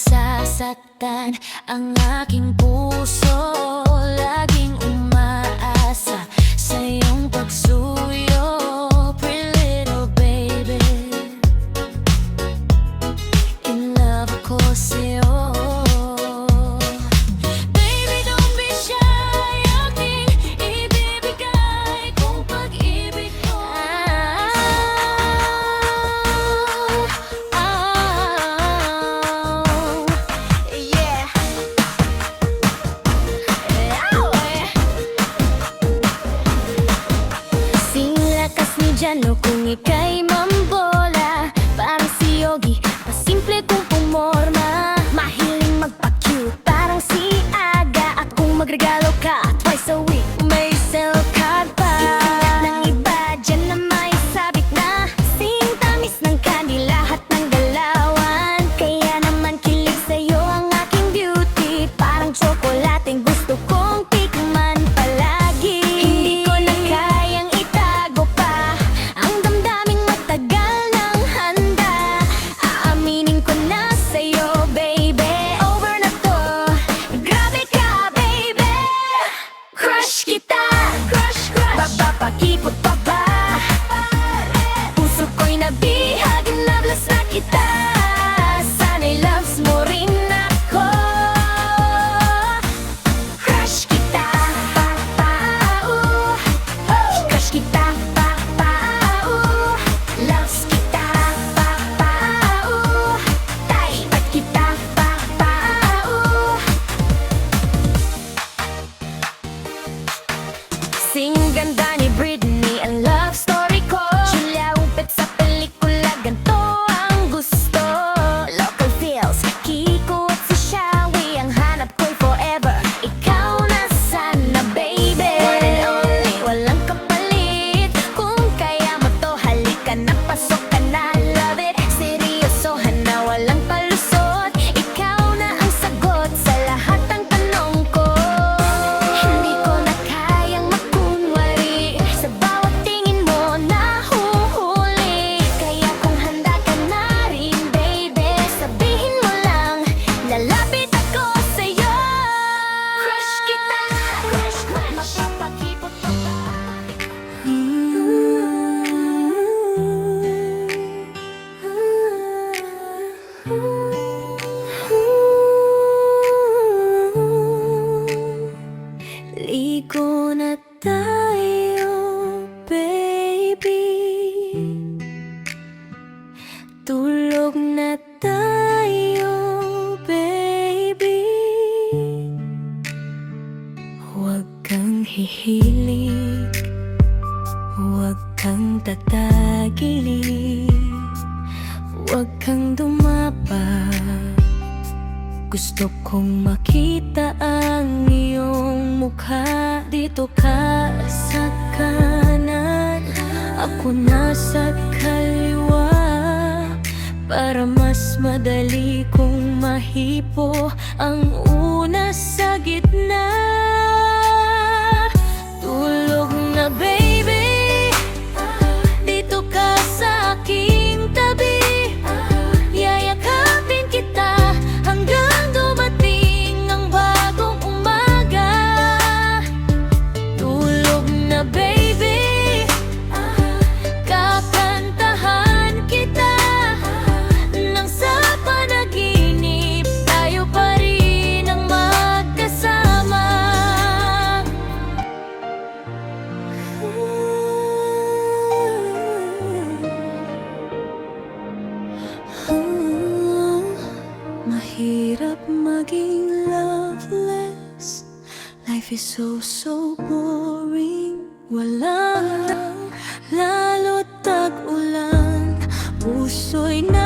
nasasaktan ang aking puso. Laging umaasa sa iyong pagsuyo, pretty little baby. In love ako sa'yo. Baby, don't be shy, aking ibibigay kung pag-ibig ko. Yeah. Sing lakas ni Jano kung ika'y mambola. Parang si Yogi, pasimple kung pumorma. Mahiling magpa-cute, parang si Aga. At kung magregalo ka twice a week, may cell card pa. Itingat ng iba, dyan na may sabit na. Sing tamis ng candy, lahat ng galawan. Kaya naman kilig sa'yo ang aking beauty. Parang tsokolating gusto kong tikman palagi. Hindi ko na kayang itago pa ang damdaming matagal ng handa. Aaminin ko na sa'yo, baby. Over na to, grabe ka, baby. Crush kita, crush, crush. Papapakipot pa ba? Puso ko'y nabihag, nablas na kita. Sana'y loves mo rin ako. Crush kita, crush kita, loves kita, type kita, Sing ganda ni Britney, ang love story ko. Julia upit sa pelikula, ganto ang gusto. Local feels, Kiko at si Shawi, ang hanap ko'y forever. Ikaw na sana, baby. One and only, walang kapalit. Kung kaya mo to, halika na, pasok ka na, love it. Seryosohan na, walang palusot. Ikaw na ang sagot sa lahat ng tanong ko. Hindi ko na kayang makunwari, sa bawat tingin mo nahuhuli. Kaya kung handa ka na rin, baby, sabihin mo lang, lalapit ako sa'yo. Crush kita, crush, crush. Mapapakipot pa ba? Ligo na tayo, baby. Tulog na tayo, baby. Huwag kang hihilig, huwag kang tatagilig, huwag kang dumapa. Gusto kong makita ang iyong mukha. Dito ka sa kanan, ako nasa kaliwa. Para mas madali kong mahipo ang una sa gitna. Tulog na, baby. Dito ka sa aking tabi. Yayakapin kita hanggang dumating ang bagong umaga. Tulog na, baby. Kakantahan kita nang sa panaginip tayo pa rin ang magkasama. Mahirap maging loveless. Life is so boring. Walang lalo't tag-ulan, puso'y na